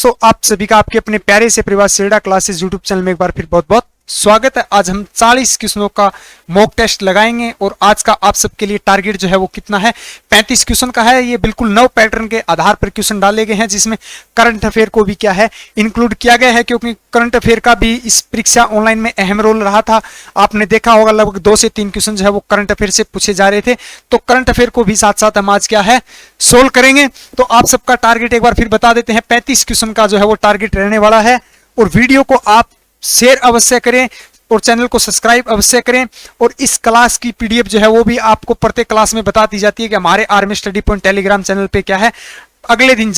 दोस्तों, आप सभी का आपके अपने प्यारे से परिवार सेड़ा क्लासेस यूट्यूब चैनल में एक बार फिर बहुत बहुत स्वागत है। आज हम 40 क्वेश्चनों का मॉक टेस्ट लगाएंगे और आज का आप सबके लिए टारगेट जो है वो कितना है, 35 क्वेश्चन का है। ये बिल्कुल नव पैटर्न के आधार पर क्वेश्चन डाले गए हैं, जिसमें करंट अफेयर को भी क्या है इंक्लूड किया गया है, क्योंकि करंट अफेयर का भी इस परीक्षा ऑनलाइन में अहम रोल रहा था। आपने देखा होगा लगभग 2 से 3 क्वेश्चन जो है वो करंट अफेयर से पूछे जा रहे थे, तो करंट अफेयर को भी साथ साथ हम आज क्या है सोल्व करेंगे। तो आप सबका टारगेट एक बार फिर बता देते हैं, 35 क्वेश्चन का जो है वो टारगेट रहने वाला है। और वीडियो को आप शेयर अवश्य करें और चैनल को सब्सक्राइब अवश्य करें। और इस क्लास की पीडीएफ जो है वो भी आपको प्रत्येक क्लास में बता दी जाती है कि हमारे army study point Telegram channel पे क्या है अगले दिन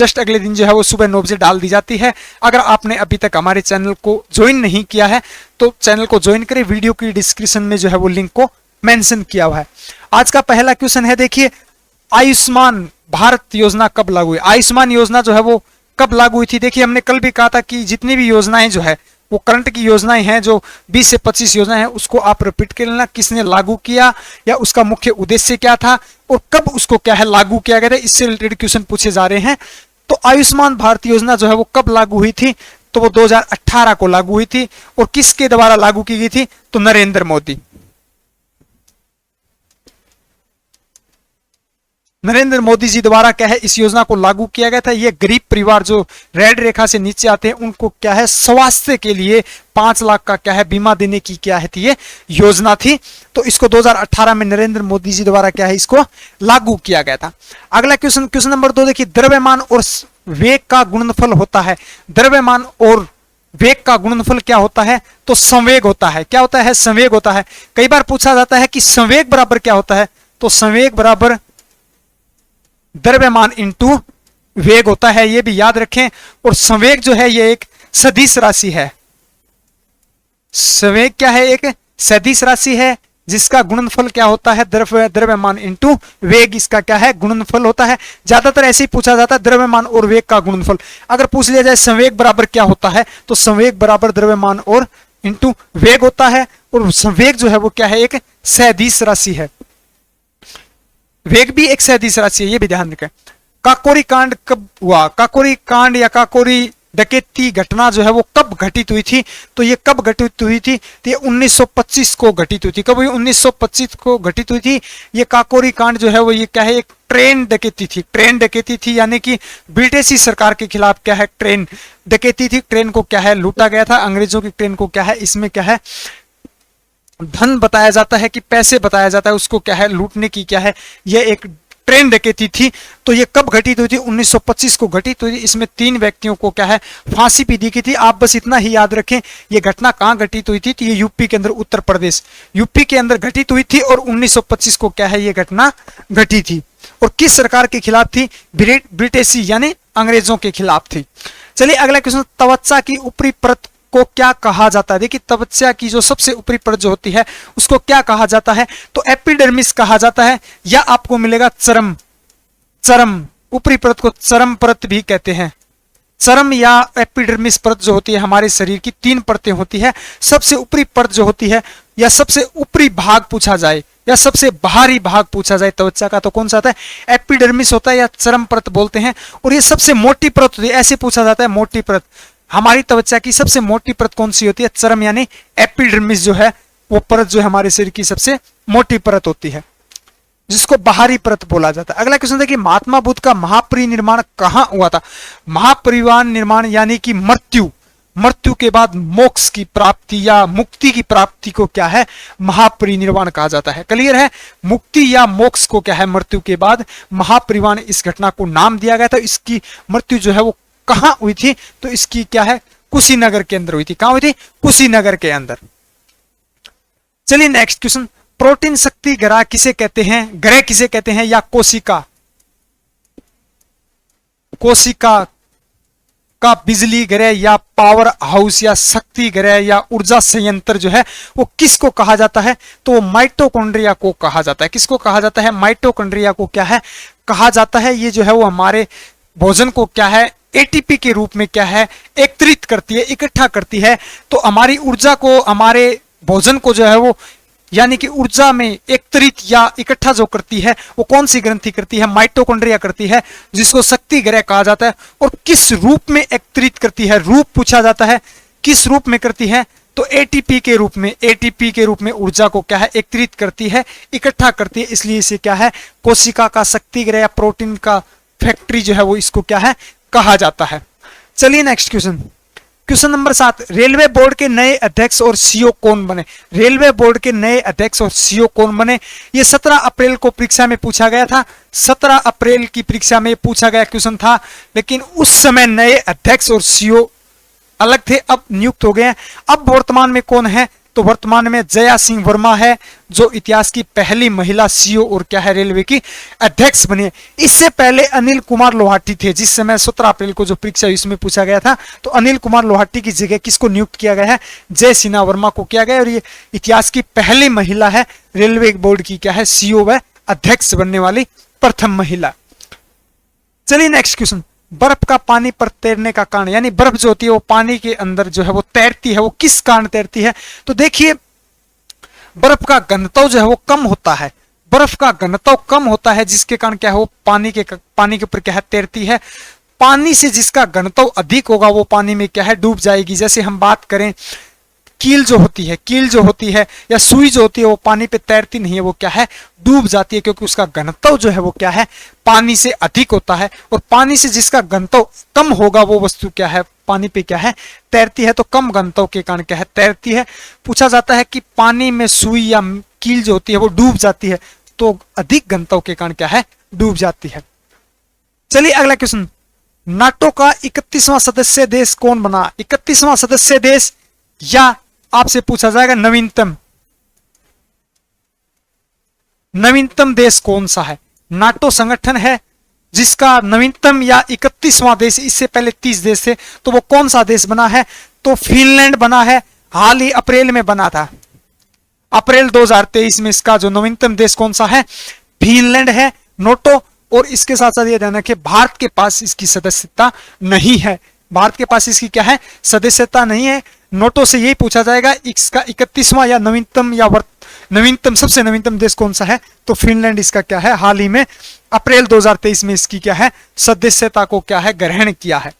जो है वो सुबह 9 बजे डाल दी जाती है। अगर आपने अभी तक हमारे चैनल को ज्वाइन नहीं किया है तो चैनल को ज्वाइन करें, वीडियो की डिस्क्रिप्शन में जो है वो लिंक को मेंशन किया हुआ है। आज का पहला क्वेश्चन है, देखिए, आयुष्मान भारत योजना कब लागू हुई? आयुष्मान योजना जो है वो कब लागू हुई थी? देखिए, हमने कल भी कहा था कि जितनी भी योजनाएं जो है वो करंट की योजनाएं हैं, जो 20 से 25 योजनाएं हैं, उसको आप रिपीट कर लेना, किसने लागू किया या उसका मुख्य उद्देश्य क्या था और कब उसको क्या है लागू किया गया था, इससे रिलेटेड क्वेश्चन पूछे जा रहे हैं। तो आयुष्मान भारत योजना जो है वो कब लागू हुई थी? तो वो 2018 को लागू हुई थी। और किसके द्वारा लागू की गई थी? तो नरेंद्र मोदी जी द्वारा क्या है इस योजना को लागू किया गया था। ये गरीब परिवार जो रेड रेखा से नीचे आते हैं उनको क्या है स्वास्थ्य के लिए 5 लाख का क्या है बीमा देने की क्या है थी ये योजना थी। तो इसको 2018 में नरेंद्र मोदी जी द्वारा क्या है इसको लागू किया गया था। अगला क्वेश्चन नंबर 2, देखिए, द्रव्यमान और वेग का गुणनफल होता है। द्रव्यमान और वेग का गुणनफल क्या होता है? तो संवेग होता है। क्या होता है? संवेग होता है। कई बार पूछा जाता है कि संवेग बराबर क्या होता है? तो संवेग बराबर द्रव्यमान इंटू वेग होता है, ये भी याद रखें। और संवेग जो है ये एक सदिश राशि है। संवेग क्या है? एक सदिश राशि है जिसका गुणनफल क्या होता है? द्रव्यमान इंटू वेग, इसका क्या है गुणनफल होता है। ज्यादातर ऐसे ही पूछा जाता है द्रव्यमान और वेग का गुणनफल। अगर पूछ लिया जाए संवेग बराबर क्या होता है, तो संवेग बराबर द्रव्यमान और इंटू वेग होता है। और संवेग जो है वो क्या है? एक सदिश राशि है। वेग भी एक सदिश राशि है, ये भी ध्यान रखें। काकोरी कांड कब हुआ? काकोरी कांड या काकोरी डकैती घटना जो है वो कब घटित हुई थी? तो ये कब घटित हुई थी? तो ये 1925 को घटित हुई थी। कब हुई? 1925 को घटित हुई थी। ये काकोरी कांड जो है वो ये क्या है? एक ट्रेन डकैती थी। ट्रेन डकैती थी यानी कि ब्रिटिश सरकार के खिलाफ क्या है ट्रेन डकैती थी। ट्रेन को क्या है लूटा गया था, अंग्रेजों की ट्रेन को क्या है इसमें क्या है धन बताया जाता है कि पैसे बताया जाता है, उसको क्या है लूटने की क्या है ये एक ट्रेन डकैती थी। तो ये कब घटित हुई थी? 1925 को घटित हुई थी। इसमें 3 व्यक्तियों को क्या है फांसी भी दी गई थी। आप बस इतना ही याद रखें, ये घटना कहां घटित हुई थी? तो ये यूपी के अंदर, उत्तर प्रदेश यूपी के अंदर घटित हुई थी। और 1925 को क्या है ये घटना घटी थी। और किस सरकार के खिलाफ थी? ब्रिटिश यानी अंग्रेजों के खिलाफ थी। चलिए अगला क्वेश्चन, त्वचा की ऊपरी परत को क्या कहा जाता है? देखिए, त्वचा की जो सबसे ऊपरी परत जो होती है उसको क्या कहा जाता है? तो एपिडर्मिस कहा जाता है, या आपको मिलेगा चर्म। ऊपरी परत को चर्म परत भी कहते हैं। चर्म या एपिडर्मिस परत जो होती है हमारे शरीर की 3 परतें होती है। सबसे ऊपरी परत जो होती है या सबसे ऊपरी भाग पूछा जाए या सबसे बाहरी भाग पूछा जाए त्वचा का, तो कौन सा आता है? एपिडर्मिस होता है या चर्म परत बोलते हैं। और ये सबसे मोटी परत होती है, ऐसे पूछा जाता है मोटी परत। हमारी त्वचा की सबसे मोटी परत कौन सी होती है? चर्म यानी एपिडर्मिस जो है वो परत जो है हमारे शरीर की सबसे मोटी परत होती है, जिसको बाहरी परत बोला जाता है। अगला क्वेश्चन देखिए, महात्मा बुद्ध का महापरिनिर्वाण कहां हुआ था? महापरिनिर्वाण निर्माण यानी कि मृत्यु के बाद मोक्ष की प्राप्ति या मुक्ति की प्राप्ति को क्या है महापरिनिर्वाण कहा जाता है। क्लियर है? मुक्ति या मोक्ष को क्या है मृत्यु के बाद महापरिनिर्वाण इस घटना को नाम दिया गया था। इसकी मृत्यु जो है वो कहां हुई थी? तो इसकी क्या है कुशीनगर के अंदर हुई थी। कहां हुई थी? कुशीनगर के अंदर। चलिए नेक्स्ट क्वेश्चन, प्रोटीन शक्ति ग्रह किसे कहते हैं? ग्रह किसे कहते हैं या कोशिका का बिजली ग्रह या पावर हाउस या शक्ति ग्रह या ऊर्जा संयंत्र जो है वो किसको कहा जाता है? तो वो माइटोकॉन्ड्रिया को कहा जाता है। किसको कहा जाता है? माइटोकॉन्ड्रिया को क्या है कहा जाता है। ये जो है वो हमारे भोजन को क्या है एटीपी के रूप में क्या है एकत्रित करती है, इकट्ठा करती है। तो हमारी ऊर्जा को, हमारे भोजन को जो है वो यानी कि ऊर्जा में एकत्रित या इकट्ठा जो करती है वो कौन सी ग्रंथि करती है, माइटोकॉन्ड्रिया करती है, जिसको शक्ति ग्रह कहा जाता है। और किस रूप में एकत्रित करती है, रूप पूछा जाता है, किस रूप में करती है, तो एटीपी के रूप में, एटीपी के रूप में ऊर्जा को क्या है, एकत्रित करती है, इकट्ठा करती है, इसलिए इसे क्या है, कोशिका का शक्ति ग्रह या प्रोटीन का फैक्ट्री जो है वो इसको क्या है, कहा जाता है। चलिए next question, question number 7, railway board के नए अध्यक्ष और सीईओ कौन बने। रेलवे बोर्ड के नए अध्यक्ष और सीईओ कौन बने, ये 17 अप्रैल को परीक्षा में पूछा गया था। 17 अप्रैल की परीक्षा में पूछा गया क्वेश्चन था, लेकिन उस समय नए अध्यक्ष और सीईओ अलग थे, अब नियुक्त हो गए हैं। अब वर्तमान में कौन है, तो वर्तमान में जया सिंह वर्मा है, जो इतिहास की पहली महिला सीईओ और क्या है, रेलवे की अध्यक्ष बनी है। इससे पहले अनिल कुमार लोहाटी थे, जिस समय 17 अप्रैल को जो परीक्षा इसमें पूछा गया था, तो अनिल कुमार लोहाटी की जगह किसको नियुक्त किया गया है, जय सिन्हा वर्मा को किया गया। और ये इतिहास की पहली महिला है, रेलवे बोर्ड की क्या है, सीईओ व अध्यक्ष बनने वाली प्रथम महिला। चलिए नेक्स्ट क्वेश्चन, बर्फ का पानी पर तैरने का कारण, यानी बर्फ जो होती है वो पानी के अंदर जो है वो तैरती है, वो किस कारण तैरती है, तो देखिए बर्फ का घनत्व जो है वो कम होता है, बर्फ का घनत्व कम होता है, जिसके कारण क्या है वो पानी के ऊपर क्या है, तैरती है। पानी से जिसका घनत्व अधिक होगा वो पानी में क्या है, डूब जाएगी। जैसे हम बात करें कील जो होती है या सुई जो होती है, वो पानी पे तैरती नहीं है, वो क्या है, डूब जाती है, क्योंकि उसका घनत्व जो है वो क्या है, पानी से अधिक होता है। और पानी से जिसका घनत्व कम होगा वो वस्तु क्या है, पानी पे क्या है, तैरती है। तो कम घनत्व के कारण क्या है, तैरती है। पूछा जाता है कि पानी में सुई या कील जो होती है वो डूब जाती है, तो अधिक घनत्व के कारण क्या है, डूब जाती है। चलिए अगला क्वेश्चन, नाटो का 31वां सदस्य देश कौन बना। 31वां सदस्य देश, या आपसे पूछा जाएगा नवीनतम देश कौन सा है। नाटो संगठन है जिसका नवीनतम या 31वां देश, इससे पहले 30 देश थे, तो वो कौन सा देश बना है, तो फिनलैंड बना है। हाल ही अप्रैल में बना था, अप्रैल 2023 में इसका जो नवीनतम देश कौन सा है, फिनलैंड है, नाटो। और इसके साथ साथ ये ध्यान रखिए, भारत के पास इसकी सदस्यता नहीं है, भारत के पास इसकी क्या है, सदस्यता नहीं है। नाटो से यही पूछा जाएगा इसका 31वां या नवीनतम सबसे नवीनतम देश कौन सा है, तो फिनलैंड इसका क्या है, हाल ही में अप्रैल 2023 में इसकी क्या है, सदस्यता को क्या है, ग्रहण किया है।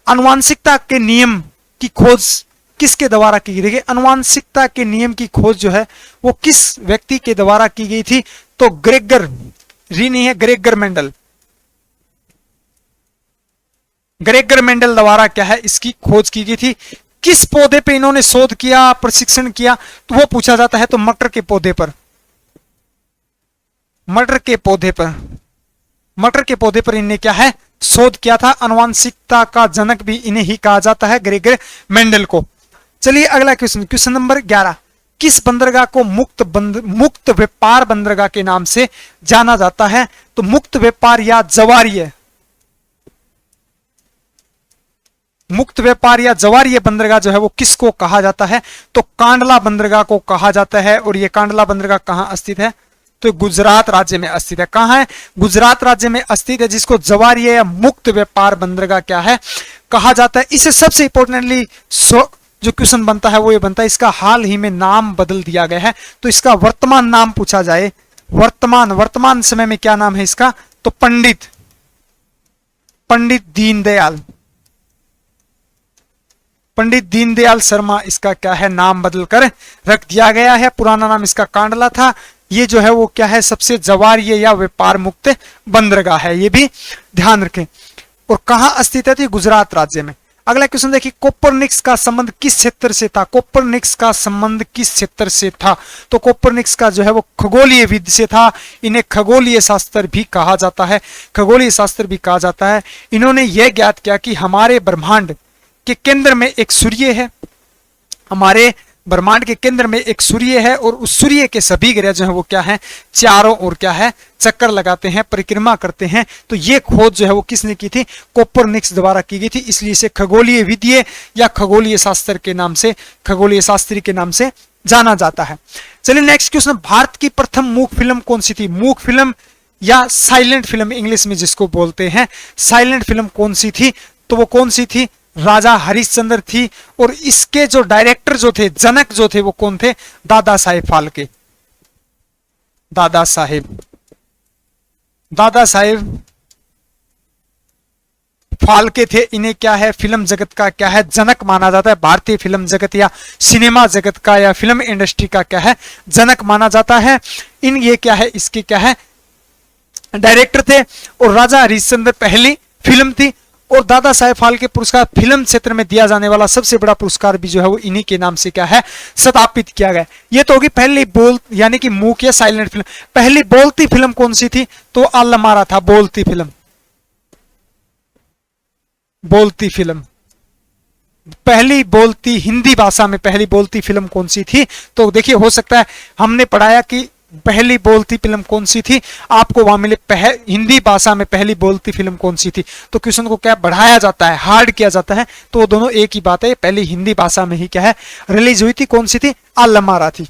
आनुवांशिकता के नियम की खोज किसके द्वारा की गई। आनुवांशिकता के नियम की खोज जो है वो किस व्यक्ति के द्वारा की गई थी, तो ग्रेगर मेंडल, ग्रेगर मेंडल द्वारा क्या है, इसकी खोज की गई थी। किस पौधे पे इन्होंने शोध किया, प्रशिक्षण किया, तो वो पूछा जाता है, तो मटर के पौधे पर, मटर के पौधे पर इन्हें क्या है, शोध किया था। आनुवांशिकता का जनक भी इन्हें ही कहा जाता है, ग्रेगर मेंडल को। चलिए अगला क्वेश्चन, क्वेश्चन नंबर 11, किस बंदरगाह को मुक्त व्यापार बंदरगाह के नाम से जाना जाता है, तो मुक्त व्यापार या जवारीय, मुक्त व्यापार या जवारीय बंदरगाह जो है वो किसको कहा जाता है, तो कांडला बंदरगाह को कहा जाता है। और ये कांडला बंदरगाह कहां स्थित है, तो गुजरात राज्य में स्थित है। कहां है, गुजरात राज्य में स्थित है, जिसको जवारीय या मुक्त व्यापार बंदरगाह क्या है, कहा जाता है। इसे सबसे इंपॉर्टेंटली जो क्वेश्चन बनता है वो ये बनता है, इसका हाल ही में नाम बदल दिया गया है, तो इसका वर्तमान नाम पूछा जाए, वर्तमान समय में क्या नाम है इसका, तो पंडित दीनदयाल शर्मा इसका क्या है, नाम बदलकर रख दिया गया है। पुराना नाम इसका कांडला था। ये जो है वो क्या है, सबसे जवारीय या व्यापार मुक्त बंदरगाह है, ये भी ध्यान रखें। और कहां स्थित है, गुजरात राज्य में। अगला क्वेश्चन देखिए, कोपरनिक्स का संबंध किस क्षेत्र से था। कोपरनिक्स का संबंध किस क्षेत्र से था, तो कोपरनिक्स का जो है वो खगोलीय विद से था। इन्हें खगोलीय शास्त्र भी कहा जाता है, इन्होंने यह ज्ञात किया कि हमारे ब्रह्मांड के केंद्र में एक सूर्य है, हमारे ब्रह्मांड के केंद्र में एक सूर्य है, और उस सूर्य के सभी ग्रह जो है वो क्या है, चारों ओर क्या है, चक्कर लगाते हैं, परिक्रमा करते हैं। तो ये खोज जो है वो किसने की थी, कोपरनिक्स द्वारा की गई थी, इसलिए इसे खगोलीय विद्य या खगोलीय शास्त्र के नाम से, खगोलीय शास्त्री के नाम से जाना जाता है। चलिए नेक्स्ट क्वेश्चन, भारत की प्रथम मूक फिल्म कौन सी थी। मूक फिल्म या साइलेंट फिल्म इंग्लिश में जिसको बोलते हैं, साइलेंट फिल्म कौन सी थी, तो वो कौन सी थी, राजा हरिश्चंद्र थी। और इसके जो डायरेक्टर जो थे, जनक जो थे, वो कौन थे? दादा साहेब फाल्के। दादा साहेब फाल्के थे। इन्हें क्या है, फिल्म जगत का क्या है, जनक माना जाता है। भारतीय फिल्म जगत या सिनेमा जगत का या फिल्म इंडस्ट्री का क्या है, जनक माना जाता है। ये क्या है, इसके क्या है, डायरेक्टर थे। और राजा हरिश्चंद्र पहली फिल्म थी। और दादा साहेब फाल्के पुरस्कार फिल्म क्षेत्र में दिया जाने वाला सबसे बड़ा पुरस्कार भी जो है वो इन्हीं के नाम से क्या है, स्थापित किया गया। ये तो होगी पहली बोल यानी कि मूक या साइलेंट फिल्म। पहली बोलती फिल्म कौन सी थी? तो अल्लमारा था, बोलती फिल्म। बोलती फिल्म, पहली बोलती हिंदी भाषा में पहली बोलती फिल्म कौन सी थी? तो देखिए, हो सकता है हमने पढ़ाया कि पहली बोलती फिल्म कौन सी थी, आपको वहां मिले हिंदी भाषा में पहली बोलती फिल्म कौन सी थी। तो क्वेश्चन को क्या बढ़ाया जाता है, हार्ड किया जाता है। तो वो दोनों एक ही बात है, पहली हिंदी भाषा में ही क्या है, रिलीज हुई थी। कौन सी थी? अल्लमारा थी।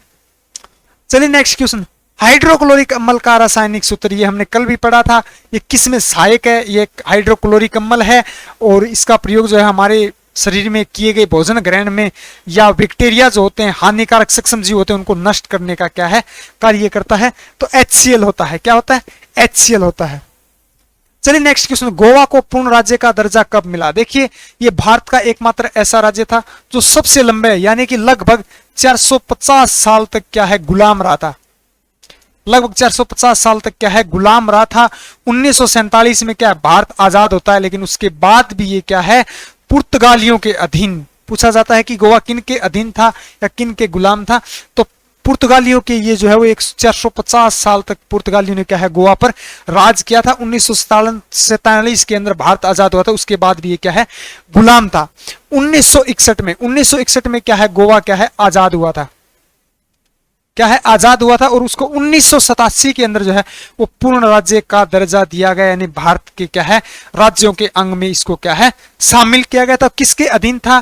चलिए नेक्स्ट क्वेश्चन, हाइड्रोक्लोरिक अम्ल का रासायनिक सूत्र, ये हमने कल भी पढ़ा था। ये किस में सहायक है? ये हाइड्रोक्लोरिक अम्ल है और इसका प्रयोग जो है हमारे शरीर में किए गए भोजन ग्रहण में या बैक्टीरिया जो होते हैं, हानिकारक सूक्ष्म जीव होते हैं, उनको नष्ट करने का क्या है, कार्य करता है। तो HCl होता है। क्या होता है? HCl होता है। चलिए नेक्स्ट क्वेश्चन, गोवा को पूर्ण राज्य का दर्जा कब मिला? देखिए, ये भारत का एकमात्र ऐसा राज्य था जो सबसे लंबे यानी कि लगभग 450 साल तक क्या है, गुलाम रहा था। लगभग 450 साल तक क्या है, गुलाम रहा था। 1947 में क्या है, भारत आजाद होता है, लेकिन उसके बाद भी ये क्या है, पुर्तगालियों के अधीन। पूछा जाता है कि गोवा किन के अधीन था या किन के गुलाम था? तो पुर्तगालियों के ये जो है वो 450 साल तक पुर्तगालियों ने क्या है, गोवा पर राज किया था। 1947 के अंदर भारत आजाद हुआ था, उसके बाद भी ये क्या है, गुलाम था। 1961 में क्या है, गोवा क्या है, आजाद हुआ था। क्या है, आजाद हुआ था। और उसको 1987 के अंदर जो है वो पूर्ण राज्य का दर्जा दिया गया, यानी भारत के क्या है, राज्यों के अंग में इसको क्या है, शामिल किया गया था। किसके अधीन था,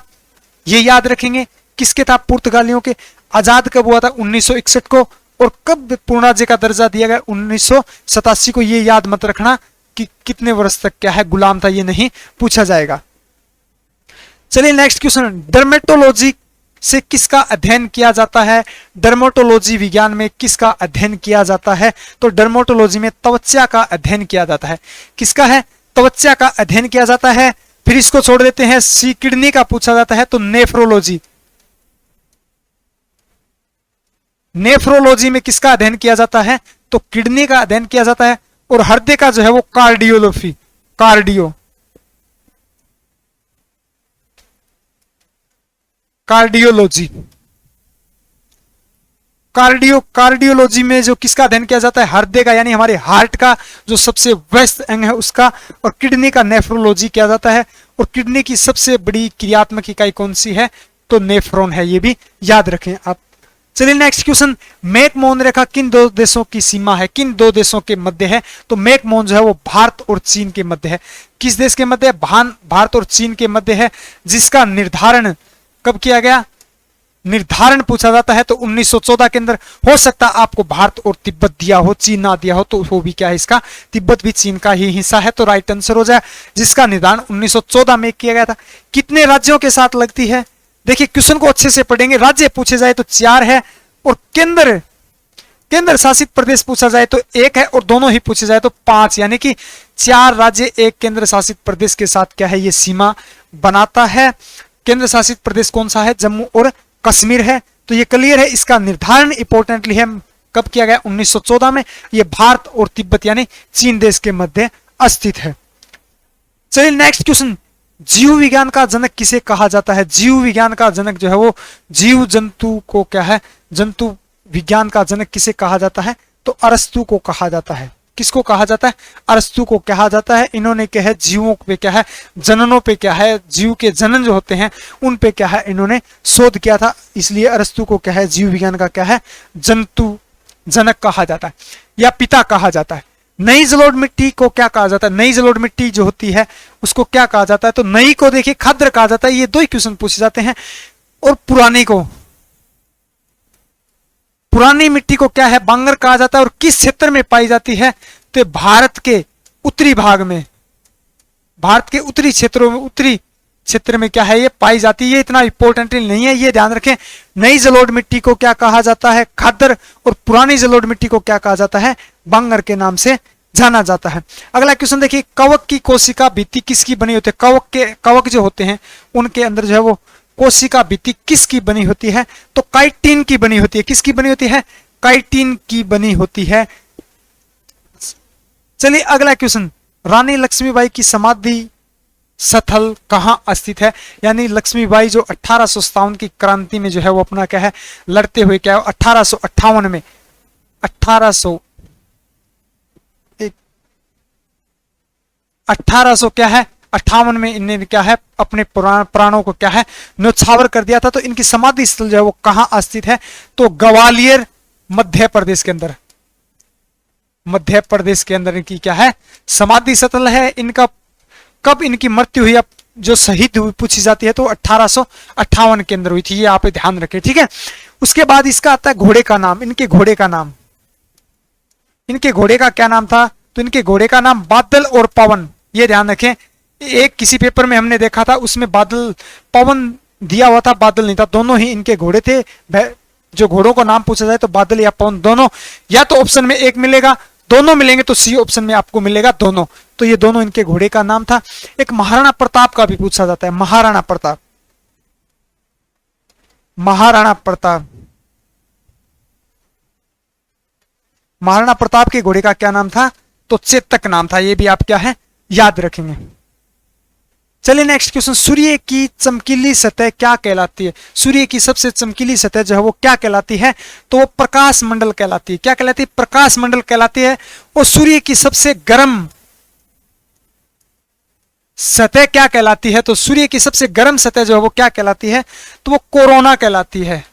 ये याद रखेंगे। किसके था? पुर्तगालियों के। आजाद कब हुआ था? 1961 को। और कब पूर्ण राज्य का दर्जा दिया गया? 1987 को। ये याद मत रखना कि कितने वर्ष तक क्या है, गुलाम था, ये नहीं पूछा जाएगा। चलिए नेक्स्ट क्वेश्चन, डर्मेटोलॉजी से किसका अध्ययन किया जाता है? डर्मेटोलॉजी विज्ञान में किसका अध्ययन किया जाता है? तो डर्मेटोलॉजी में त्वचा का अध्ययन किया जाता है। किसका है? त्वचा का अध्ययन किया जाता है। फिर इसको छोड़ देते हैं, सी किडनी का पूछा जाता है तो नेफ्रोलॉजी। नेफ्रोलॉजी में किसका अध्ययन किया जाता है? तो किडनी का अध्ययन किया जाता है। और हृदय का जो है वो कार्डियोलॉजी, कार्डियोलॉजी में जो किसका अध्ययन किया जाता है? हृदय का, यानी हमारे हार्ट का जो सबसे व्यस्त अंग है उसका। और किडनी का नेफ्रोलॉजी किया जाता है। और किडनी की सबसे बड़ी क्रियात्मक इकाई कौन सी है? तो नेफ्रॉन है। ये भी याद रखें आप। चलिए नेक्स्ट क्वेश्चन, मैकमोहन रेखा किन दो देशों की सीमा है, किन दो देशों के मध्य है? तो मैकमोहन जो है वो भारत और चीन के मध्य है। किस देश के मध्य है? भारत और चीन के मध्य है। जिसका निर्धारण कब किया गया? निर्धारण पूछा जाता है तो 1914 के अंदर। हो सकता है आपको भारत और तिब्बत दिया हो, चीन ना दिया हो, तो वो भी क्या है इसका, तिब्बत भी चीन का ही हिस्सा है, तो राइट आंसर हो जाए। जिसका निर्धारण 1914 में किया गया था। कितने राज्यों के साथ लगती है? देखिए क्वेश्चन को अच्छे से पढ़ेंगे। राज्य पूछे जाए तो 4 है, और केंद्र शासित प्रदेश पूछा जाए तो 1 है, और दोनों ही पूछे जाए तो 5, यानी कि 4 राज्य 1 केंद्र शासित प्रदेश के साथ क्या है, ये सीमा बनाता है। केंद्र शासित प्रदेश कौन सा है? जम्मू और कश्मीर है। तो ये क्लियर है। इसका निर्धारण इंपॉर्टेंटली है, कब किया गया? 1914 में। ये भारत और तिब्बत यानी चीन देश के मध्य स्थित है। चलिए नेक्स्ट क्वेश्चन, जीव विज्ञान का जनक किसे कहा जाता है? जीव विज्ञान का जनक जो है वो जीव जंतु को क्या है, जंतु विज्ञान का जनक किसे कहा जाता है? तो अरस्तु को कहा जाता है। किसको कहा जाता है? अरस्तु को कहा जाता है। इन्होंने क्या है, जीवों पे क्या है, जननों पे क्या है, जीव के जनन जो होते हैं उन पे क्या है, इन्होंने शोध किया था। इसलिए अरस्तु को क्या है, जीव विज्ञान का क्या है, जंतु जनक कहा जाता है या पिता कहा जाता है। नई जलोढ़ मिट्टी को क्या कहा जाता है? नई जलोढ़ मिट्टी जो होती है उसको क्या कहा जाता है? तो नई को देखिए खद्र कहा जाता है। ये 2 ही क्वेश्चन पूछे जाते हैं। और पुरानी मिट्टी को क्या है, बांगर कहा जाता है। और किस क्षेत्र में पाई जाती है? तो भारत के उत्तरी भाग में, भारत के उत्तरी क्षेत्रों में, उत्तरी क्षेत्र में क्या है ये पाई जाती है। ये इतना इंपॉर्टेंट नहीं है, ये ध्यान रखें। नई जलोढ़ मिट्टी को क्या कहा जाता है? खादर। और पुरानी जलोढ़ मिट्टी को क्या कहा जाता है? बांगर के नाम से जाना जाता है। अगला क्वेश्चन देखिए, कवक की कोशिका भित्ति किसकी बनी होती है? कवक जो होते हैं उनके अंदर जो है वो कोशिका भित्ति किसकी बनी होती है? तो काइटिन की बनी होती है। किसकी बनी होती है? काइटिन की बनी होती है। चलिए अगला क्वेश्चन, रानी लक्ष्मीबाई की समाधि स्थल कहां स्थित है? यानी लक्ष्मीबाई जो 1857 की क्रांति में जो है वो अपना क्या है लड़ते हुए क्या है 1858 में 1800 क्या है 58 में इन्हें क्या है अपने प्राणों को क्या है न्योछावर कर दिया था। तो इनकी समाधि स्थल जो है वो कहां स्थित है? तो ग्वालियर मध्य प्रदेश के अंदर, मध्य प्रदेश के अंदर इनकी क्या है समाधि स्थल है। इनका कब इनकी मृत्यु हुई, अब जो शहीद हुई पूछी जाती है तो 1858 के अंदर हुई थी, ये आप ध्यान रखें, ठीक है। उसके बाद इसका आता है घोड़े का नाम। इनके घोड़े का नाम, इनके घोड़े का क्या नाम था? तो इनके घोड़े का नाम बादल और पवन, ये ध्यान रखें। एक किसी पेपर में हमने देखा था उसमें बादल पवन दिया हुआ था, बादल नहीं था, दोनों ही इनके घोड़े थे। जो घोड़ों को नाम पूछा जाए तो बादल या पवन दोनों, या तो ऑप्शन में एक मिलेगा, दोनों मिलेंगे तो सी ऑप्शन में आपको मिलेगा दोनों। तो ये दोनों इनके घोड़े का नाम था। एक महाराणा प्रताप का भी पूछा जाता है, महाराणा प्रताप, महाराणा प्रताप, महाराणा प्रताप के घोड़े का क्या नाम था? तो चेतक नाम था। ये भी आप क्या है याद रखेंगे। चलिए नेक्स्ट क्वेश्चन, सूर्य की चमकीली सतह क्या कहलाती है? सूर्य की सबसे चमकीली सतह जो है वो क्या कहलाती है? तो वो प्रकाश मंडल कहलाती है। क्या कहलाती है? प्रकाश मंडल कहलाती है। और सूर्य की सबसे गर्म सतह क्या कहलाती है? तो सूर्य की सबसे गर्म सतह जो है वो क्या कहलाती है? तो वो कोरोना कहलाती है।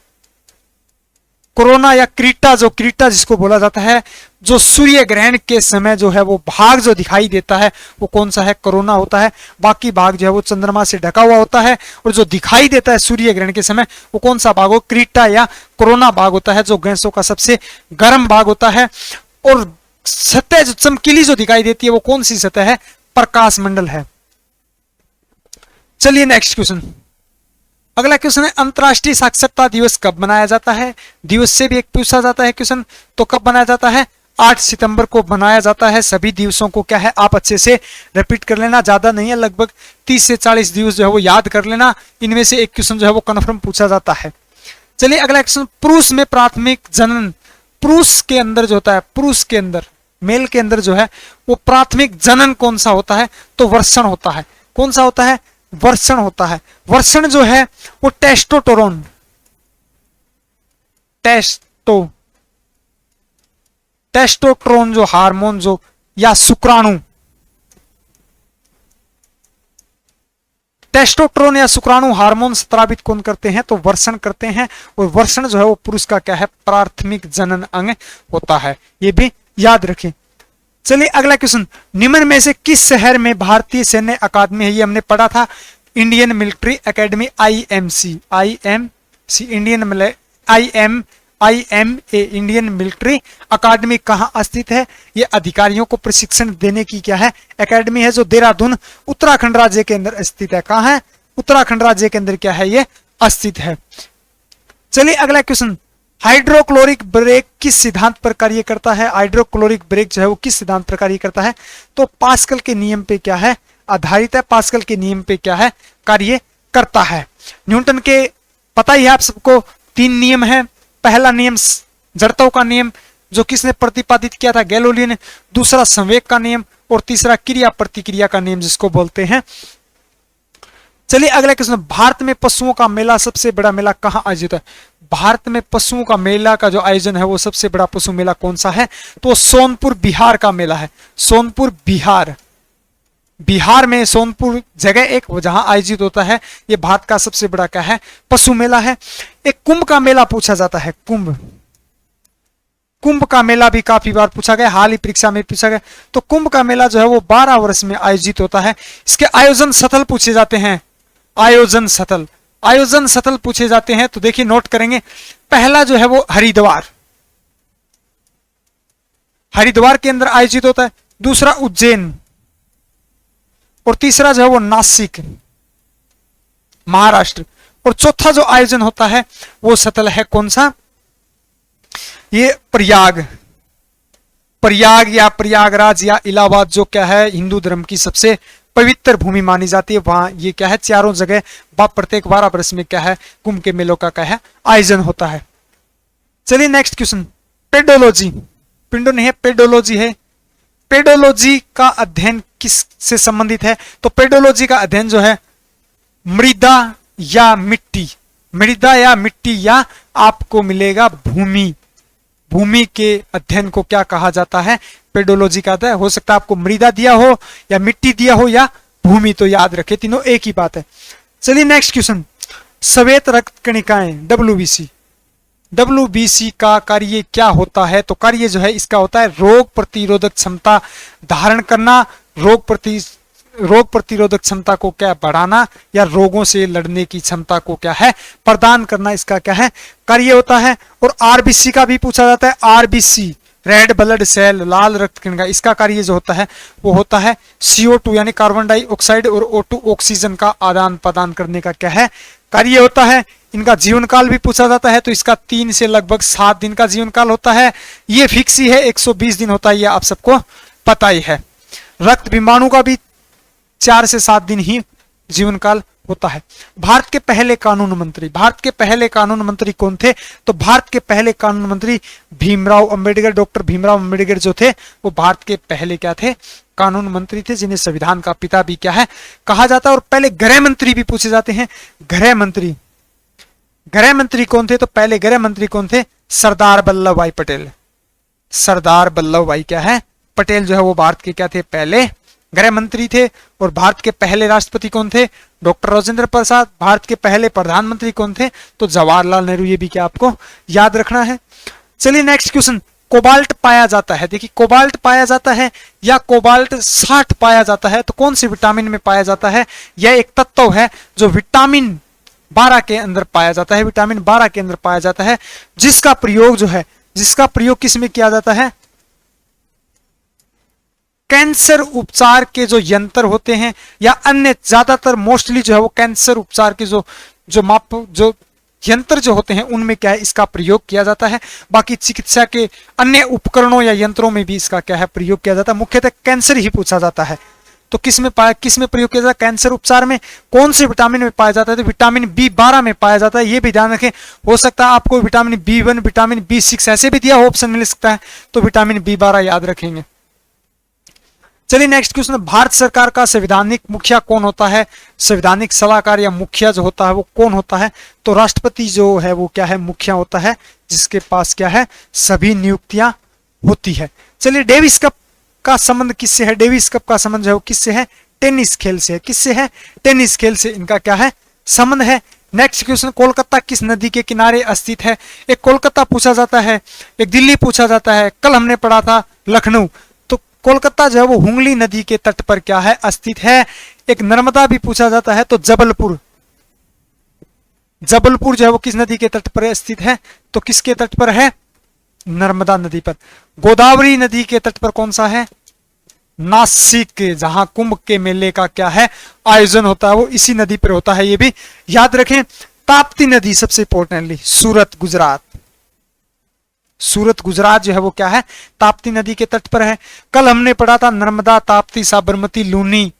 कोरोना या क्रीटा, जो क्रीटा जिसको बोला जाता है, जो सूर्य ग्रहण के समय जो है वो भाग जो दिखाई देता है वो कौन सा है? कोरोना होता है। बाकी भाग जो है वो चंद्रमा से ढका हुआ होता है, और जो दिखाई देता है सूर्य ग्रहण के समय वो कौन सा भाग हो? क्रीटा या कोरोना भाग होता है, जो गैसों का सबसे गर्म भाग होता है। और सतह जो चमकीली जो दिखाई देती है वो कौन सी सतह है? प्रकाश मंडल है। चलिए नेक्स्ट क्वेश्चन, अगला क्वेश्चन है, अंतरराष्ट्रीय साक्षरता दिवस कब मनाया जाता है? दिवस से भी एक पूछा जाता है क्वेश्चन। तो कब मनाया जाता है? 8 सितंबर को मनाया जाता है। सभी दिवसों को क्या है आप अच्छे से रिपीट कर लेना, ज्यादा नहीं है, लगभग 30 से 40 दिवस जो है वो याद कर लेना। इनमें से एक क्वेश्चन जो है वो कन्फर्म पूछा जाता है। चलिए अगला क्वेश्चन, पुरुष में प्राथमिक जनन, पुरुष के अंदर जो होता है, पुरुष के अंदर, मेल के अंदर जो है वो प्राथमिक जनन कौन सा होता है? तो वर्षण होता है। कौन सा होता है? वर्षण होता है। वर्षण जो है वो टेस्टोस्टेरोन, टेस्टोस्टेरोन जो हार्मोन जो या शुक्राणु, टेस्टोस्टेरोन या शुक्राणु हार्मोन स्रावित कौन करते हैं? तो वर्षण करते हैं। और वर्षण जो है वो पुरुष का क्या है? प्राथमिक जनन अंग होता है। ये भी याद रखें। चलिए अगला क्वेश्चन, निम्न में से किस शहर में भारतीय सैन्य अकादमी है? ये हमने पढ़ा था, Indian military academy, IMC, IMA, Indian military academy कहां स्थित है? ये अधिकारियों को प्रशिक्षण देने की क्या है एकेडमी है, जो देहरादून उत्तराखंड राज्य के अंदर स्थित है। कहां है? उत्तराखंड राज्य के अंदर क्या है ये स्थित है। चलिए अगला क्वेश्चन, हाइड्रोक्लोरिक ब्रेक किस सिद्धांत पर कार्य करता है? हाइड्रोक्लोरिक ब्रेक जो है वो किस सिद्धांत पर कार्य करता है? तो पास्कल के नियम पे क्या है आधारित है, पास्कल के नियम पे क्या है कार्य करता है। न्यूटन के पता ही है आप सबको 3 नियम है। पहला नियम जड़त्व का नियम, जो किसने प्रतिपादित किया था? गैलीलियो ने। दूसरा संवेग का नियम, और तीसरा क्रिया प्रतिक्रिया का नियम जिसको बोलते हैं। चलिए अगला क्वेश्चन, भारत में पशुओं का मेला, सबसे बड़ा मेला कहां आयोजित है? भारत में पशुओं का मेला का जो आयोजन है वो सबसे बड़ा पशु मेला कौन सा है? तो सोनपुर बिहार का मेला है। सोनपुर बिहार, बिहार में सोनपुर जगह एक जहां आयोजित होता है। ये भारत का सबसे बड़ा क्या है? पशु मेला है। एक कुंभ का मेला पूछा जाता है, कुंभ, कुंभ का मेला भी काफी बार पूछा गया, हाल ही परीक्षा में पूछा गया। तो कुंभ का मेला जो है वो 12 वर्ष में आयोजित होता है। इसके आयोजन स्थल पूछे जाते हैं, आयोजन स्थल, आयोजन स्थल पूछे जाते हैं। तो देखिए नोट करेंगे, पहला जो है वो हरिद्वार, हरिद्वार के अंदर आयोजित होता है। दूसरा उज्जैन, और तीसरा जो है वो नासिक, महाराष्ट्र। और चौथा जो आयोजन होता है वो स्थल है कौन सा, ये प्रयाग। प्रयाग या प्रयागराज या इलाहाबाद जो क्या है हिंदू धर्म की सबसे पवित्र भूमि मानी जाती है, वहां ये क्या है चारों जगह प्रत्येक 12 वर्ष में क्या है कुंभ के मेलों का क्या है आयोजन होता है। चलिए नेक्स्ट क्वेश्चन, पेडोलॉजी। पिंडो नहीं है, पेडोलॉजी है। पेडोलॉजी का अध्ययन किस से संबंधित है, तो पेडोलॉजी का अध्ययन जो है मृदा या मिट्टी, मृदा या मिट्टी या आपको मिलेगा भूमि, भूमि के अध्ययन को क्या कहा जाता है, पेडोलॉजी का अध्ययन। हो सकता है आपको मृदा दिया हो या मिट्टी दिया हो या भूमि, तो याद रखे तीनों एक ही बात है। चलिए नेक्स्ट क्वेश्चन, श्वेत रक्त कणिकाएं WBC। WBC का कार्य क्या होता है, तो कार्य जो है इसका होता है रोग प्रतिरोधक क्षमता धारण करना, रोग प्रतिरोधक क्षमता को क्या बढ़ाना या रोगों से लड़ने की क्षमता को क्या है प्रदान करना, इसका क्या है कार्य होता है। और RBC का भी पूछा जाता है, RBC रेड ब्लड सेल, लाल रक्त कणिका, इसका कार्य जो होता है वो होता है CO2 यानी कार्बन डाइऑक्साइड और O2 ऑक्सीजन का आदान प्रदान करने का क्या है कार्य होता है। इनका जीवन काल भी पूछा जाता है, तो इसका 3 से लगभग 7 दिन का जीवन काल होता है। ये फिक्स ही है, 120 दिन होता है, ये आप सबको पता ही है। रक्त विमाणु का भी 4 से 7 दिन ही जीवन काल होता है। भारत के पहले कानून मंत्री, भारत के पहले कानून मंत्री कौन थे, तो भारत के पहले कानून मंत्री भीमराव अंबेडकर, डॉक्टर भीमराव अंबेडकर जो थे वो भारत के पहले क्या थे कानून मंत्री थे, जिन्हें संविधान का पिता भी क्या है कहा जाता है। और पहले गृह मंत्री भी पूछे जाते हैं, गृह मंत्री, गृह मंत्री कौन थे, तो पहले गृह मंत्री कौन थे, सरदार वल्लभ भाई पटेल। सरदार वल्लभ भाई क्या है पटेल जो है वो भारत के क्या थे पहले गृह मंत्री थे। और भारत के पहले राष्ट्रपति कौन थे, डॉक्टर राजेंद्र प्रसाद। भारत के पहले प्रधानमंत्री कौन थे, तो जवाहरलाल नेहरू। ये भी क्या आपको याद रखना है। चलिए नेक्स्ट क्वेश्चन, कोबाल्ट पाया जाता है, देखिए कोबाल्ट पाया जाता है या कोबाल्ट 60 पाया जाता है, तो कौन से विटामिन में पाया जाता है, यह एक तत्व है जो विटामिन 12 के अंदर पाया जाता है, विटामिन 12 के अंदर पाया जाता है, जिसका प्रयोग जो है, जिसका प्रयोग किस में किया जाता है, कैंसर उपचार के जो यंत्र होते हैं या अन्य ज्यादातर मोस्टली जो है वो कैंसर उपचार के जो यंत्र जो होते हैं उनमें क्या है इसका प्रयोग किया जाता है। बाकी चिकित्सा के अन्य उपकरणों या यंत्रों में भी इसका क्या है प्रयोग किया जाता है। मुख्यतः कैंसर ही पूछा जाता है, तो किस में प्रयोग किया जाता है, कैंसर उपचार में। कौन से विटामिन में पाया जाता है, तो विटामिन B12 में पाया जाता है। ये भी ध्यान रखें, हो सकता है आपको विटामिन B1, विटामिन B6 ऐसे भी दिया हो, ऑप्शन मिल सकता है, तो विटामिन B12 याद रखेंगे। चलिए नेक्स्ट क्वेश्चन, भारत सरकार का संवैधानिक मुखिया कौन होता है, संवैधानिक सलाहकार या मुखिया जो होता है वो कौन होता है, तो राष्ट्रपति जो है वो क्या है मुखिया होता है, जिसके पास क्या है सभी नियुक्तियां होती है। चलिए डेविस कप का संबंध किससे है, डेविस कप का संबंध जो है वो किससे है, टेनिस खेल से है। किससे है, टेनिस खेल से इनका क्या है संबंध है। नेक्स्ट क्वेश्चन, कोलकाता किस नदी के किनारे स्थित है, एक कोलकाता पूछा जाता है, एक दिल्ली पूछा जाता है, कल हमने पढ़ा था लखनऊ। कोलकाता जो है वो हुगली नदी के तट पर क्या है स्थित है। एक नर्मदा भी पूछा जाता है, तो जबलपुर, जबलपुर जो है वो किस नदी के तट पर स्थित है, तो किसके तट पर है, नर्मदा नदी पर। गोदावरी नदी के तट पर कौन सा है, नासिक, जहां कुंभ के मेले का क्या है आयोजन होता है वो इसी नदी पर होता है, ये भी याद रखें। ताप्ती नदी सबसे इंपॉर्टेंटली सूरत गुजरात, सूरत गुजरात जो है वो क्या है ताप्ती नदी के तट पर है। कल हमने पढ़ा था नर्मदा, ताप्ती, साबरमती, लूनी,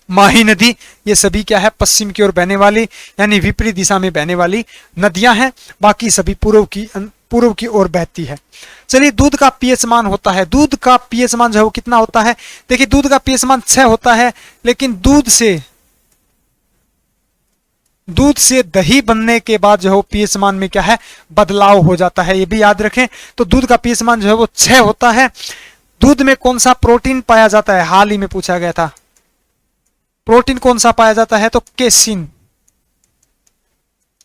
माही नदी, ये सभी क्या है पश्चिम की ओर बहने वाली यानी विपरीत दिशा में बहने वाली नदियां हैं, बाकी सभी पूर्व की ओर बहती है। चलिए दूध का पीएच मान होता है, दूध का पीएच मान जो है वो कितना होता है, देखिए दूध का पीएच मान 6 होता है, लेकिन दूध से दही बनने के बाद जो है वो पीएच मान में क्या है बदलाव हो जाता है, ये भी याद रखें। तो दूध का पीएच मान जो है वो 6 होता है। दूध में कौन सा प्रोटीन पाया जाता है, हाल ही में पूछा गया था, प्रोटीन कौन सा पाया जाता है, तो केसिन,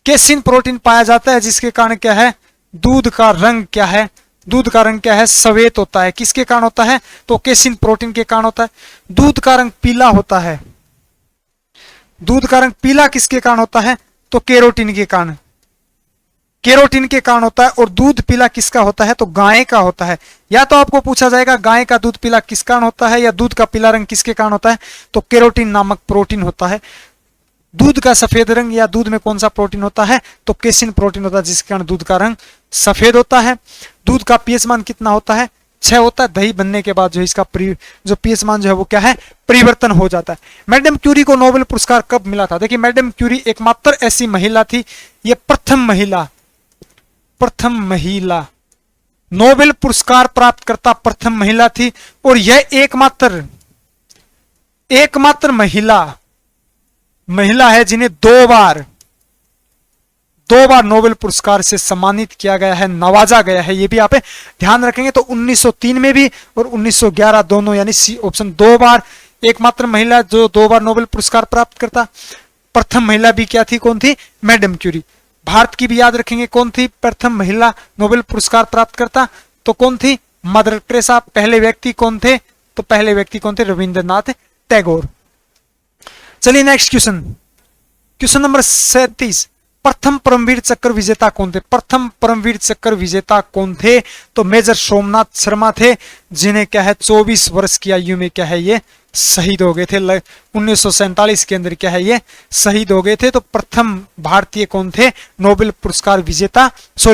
केसिन प्रोटीन पाया जाता है, जिसके कारण क्या है दूध का रंग क्या है, दूध का रंग क्या है सफेद होता है। किसके कारण होता है, तो केसिन प्रोटीन के कारण होता है। दूध का रंग पीला होता है, दूध का रंग पीला किसके कारण होता है, तो केरोटिन के कारण, केरोटिन के कारण होता है। और दूध पीला किसका होता है, तो गाय का होता है। या तो आपको पूछा जाएगा गाय का दूध पीला किस कारण होता है, या दूध का पीला रंग किसके कारण होता है, तो केरोटिन नामक प्रोटीन होता है। दूध का सफेद रंग या दूध में कौन सा प्रोटीन होता है, तो केसिन प्रोटीन होता है, जिसके कारण दूध का रंग सफेद होता है। दूध का पीएच मान कितना होता है, 6 होता है। दही बनने के बाद जो इसका जो पीएच मान जो है वो क्या है, परिवर्तन हो जाता है। मैडम क्यूरी को नोबेल पुरस्कार कब मिला था? देखिए मैडम क्यूरी एकमात्र ऐसी महिला थी, ये प्रथम महिला नोबेल पुरस्कार प्राप्त करता प्रथम महिला थी, और यह एकमात्र महिला है जिन्हें दो बार नोबेल पुरस्कार से सम्मानित किया गया है, नवाजा गया है। ये भी आप ध्यान रखेंगे। तो 1903 में भी और 1911 दोनों, यानी सी ऑप्शन, 2 बार एकमात्र महिला जो 2 बार नोबेल पुरस्कार प्राप्त करता। प्रथम महिला भी क्या थी, कौन थी, मैडम क्यूरी। भारत की भी याद रखेंगे, कौन थी प्रथम महिला नोबेल पुरस्कार प्राप्त करता, तो कौन थी, मदर टेरेसा। पहले व्यक्ति कौन थे, तो पहले व्यक्ति कौन थे, रविंद्रनाथ टैगोर। चलिए नेक्स्ट क्वेश्चन नंबर 37। प्रथम परमवीर चक्र विजेता कौन थे? प्रथम परमवीर चक्र विजेता कौन थे, तो मेजर सोमनाथ शर्मा थे, जिन्हें क्या है 24 वर्ष की आयु में क्या है ये शहीद हो गए थे। 1947 के अंदर क्या है ये शहीद हो गए थे। तो प्रथम भारतीय कौन थे, नोबेल पुरस्कार विजेता,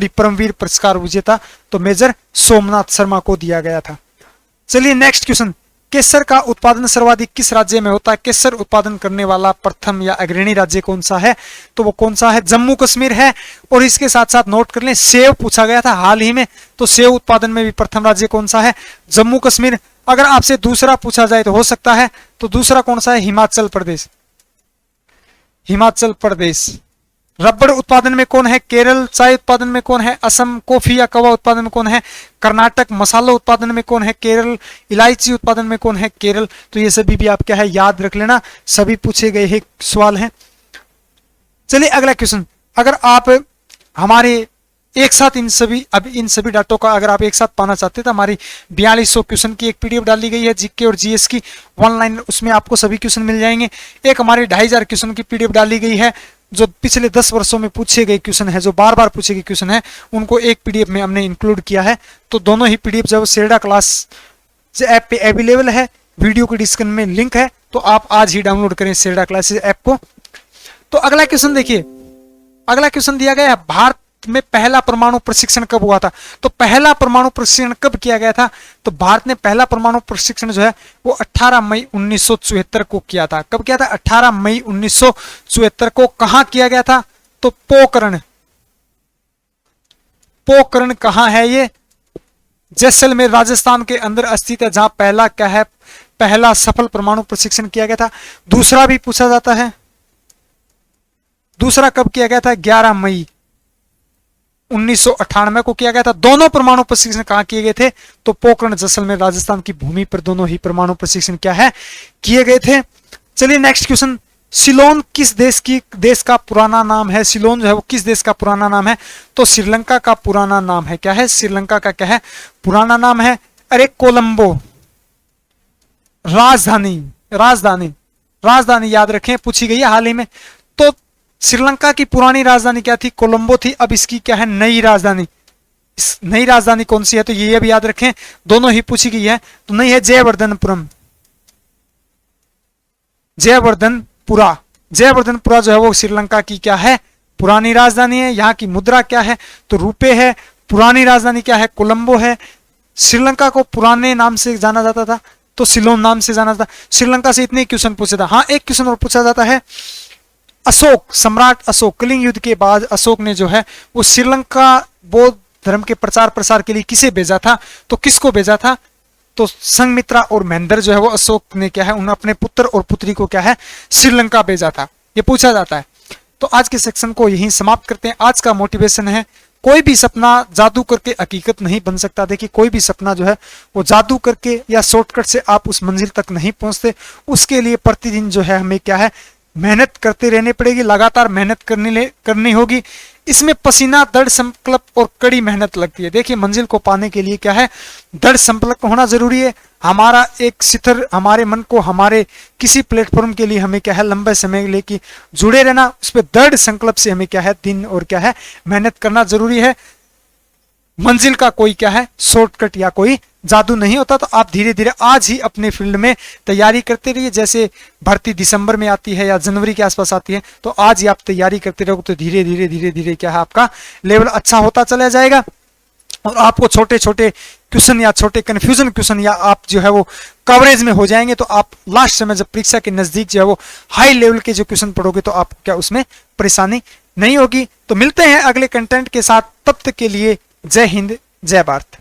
परमवीर पुरस्कार विजेता, तो मेजर सोमनाथ शर्मा को दिया गया था। चलिए नेक्स्ट क्वेश्चन। केसर का उत्पादन सर्वाधिक किस राज्य में होता है? केसर उत्पादन करने वाला प्रथम या अग्रणी राज्य कौन सा है, तो वो कौन सा है, जम्मू कश्मीर है। और इसके साथ साथ नोट कर लें, सेव पूछा गया था हाल ही में, तो सेव उत्पादन में भी प्रथम राज्य कौन सा है, जम्मू कश्मीर। अगर आपसे दूसरा पूछा जाए तो हो सकता है, तो दूसरा कौन सा है, हिमाचल प्रदेश। रबड़ उत्पादन में कौन है, केरल। चाय उत्पादन में कौन है, असम। कॉफी या कहवा उत्पादन में कौन है, कर्नाटक। मसाला उत्पादन में कौन है, केरल। इलायची उत्पादन में कौन है, केरल। तो ये सभी भी आप क्या है याद रख लेना, सभी पूछे गए हैं सवाल हैं। चलिए अगला क्वेश्चन। अगर आप हमारे एक साथ इन सभी डाटों का अगर आप एक साथ पाना चाहते हैं, तो हमारी 4200 क्वेश्चन की एक पीडीएफ डाली गई है, जीके और जीएस की ऑनलाइन, उसमें आपको सभी क्वेश्चन मिल जाएंगे। एक हमारी 2500 क्वेश्चन की पीडीएफ डाली गई है, जो पिछले 10 वर्षों में पूछे गए क्वेश्चन है, जो बार बार पूछे गए क्वेश्चन है, उनको एक पीडीएफ में हमने इंक्लूड किया है। तो दोनों ही पीडीएफ जब सेरेडा क्लास ऐप पे अवेलेबल है, वीडियो के डिस्क्रिप्शन में लिंक है, तो आप आज ही डाउनलोड करें सेरेडा क्लासेस ऐप को। तो अगला क्वेश्चन देखिए, अगला क्वेश्चन दिया गया है, भारत में पहला परमाणु प्रशिक्षण कब हुआ था? तो पहला परमाणु प्रशिक्षण कब किया गया था, तो भारत ने पहला परमाणु प्रशिक्षण जो है वो 18 मई 1974 को किया था। कब किया था, 18 मई 1974 को। कहां किया गया था, तो पोखरण कहां है ये, जैसलमेर राजस्थान के अंदर स्थित है, जहां पहला क्या है, पहला सफल परमाणु प्रशिक्षण किया गया था। दूसरा भी पूछा जाता है, दूसरा कब किया गया था, 11 मई 1998 को किया गया था। दोनों परमाणु प्रशिक्षण कहां किए गए थे, तो पोखरण जैसलमेर राजस्थान की भूमि पर दोनों ही परमाणु प्रशिक्षण क्या है किए गए थे। चलिए नेक्स्ट क्वेश्चन। सिलोन किस देश का पुराना नाम है? सिलोन जो है वो किस देश का पुराना नाम है, तो श्रीलंका का पुराना नाम है। क्या है, श्रीलंका का क्या है, पुराना नाम है। अरे कोलंबो राजधानी याद रखें, पूछी गई है हाल ही में। तो श्रीलंका की पुरानी राजधानी क्या थी, कोलंबो थी। अब इसकी क्या है, नई राजधानी। नई राजधानी कौन सी है, तो ये भी याद रखें, दोनों ही पूछी गई है। तो नई है जयवर्धनपुरा जो है वो श्रीलंका की क्या है, पुरानी राजधानी है। यहाँ की मुद्रा क्या है, तो रुपए है। पुरानी राजधानी क्या है, कोलंबो है। श्रीलंका को पुराने नाम से जाना जाता था, तो सिलोन नाम से जाना जाता। श्रीलंका से इतने क्वेश्चन पूछा था। हाँ, एक क्वेश्चन और पूछा जाता है, सम्राट अशोक, कलिंग युद्ध के बाद अशोक ने जो है वो श्रीलंका बौद्ध धर्म के प्रचार प्रसार के लिए किसे भेजा था, तो किसको भेजा था, तो संघमित्रा और महेंद्र जो है वो अशोक ने क्या है उन्हें अपने पुत्र और पुत्री को क्या है श्रीलंका भेजा था। ये पूछा जाता है। तो आज के सेक्शन को यहीं समाप्त करते हैं। आज का मोटिवेशन है, कोई भी सपना जादू करके हकीकत नहीं बन सकता। देखिए, कोई भी सपना जो है वो जादू करके या शॉर्टकट से आप उस मंजिल तक नहीं पहुंचते। उसके लिए प्रतिदिन जो है हमें क्या है मेहनत करते रहने पड़ेगी, लगातार मेहनत करनी होगी। इसमें पसीना, दृढ़ संकल्प और कड़ी मेहनत लगती है। देखिए, मंजिल को पाने के लिए क्या है, दृढ़ संकल्प होना जरूरी है। हमारा एक शिखर, हमारे मन को हमारे किसी प्लेटफॉर्म के लिए हमें क्या है लंबे समय लेके जुड़े रहना, उस पर दृढ़ संकल्प से हमें क्या है दिन और क्या है मेहनत करना जरूरी है। मंजिल का कोई क्या है शॉर्टकट या कोई जादू नहीं होता। तो आप धीरे धीरे आज ही अपने फील्ड में तैयारी करते रहिए। जैसे भर्ती दिसंबर में आती है या जनवरी के आसपास आती है, तो आज ही आप तैयारी करते रहोगे तो धीरे धीरे धीरे धीरे क्या है आपका लेवल अच्छा होता चला जाएगा। और आपको छोटे छोटे क्वेश्चन या छोटे कंफ्यूजन क्वेश्चन या आप जो है वो कवरेज में हो जाएंगे, तो आप लास्ट में जब परीक्षा के नजदीक जो है वो हाई लेवल के जो क्वेश्चन पढ़ोगे तो आप क्या उसमें परेशानी नहीं होगी। तो मिलते हैं अगले कंटेंट के साथ, तब तक के लिए जय हिंद जय भारत।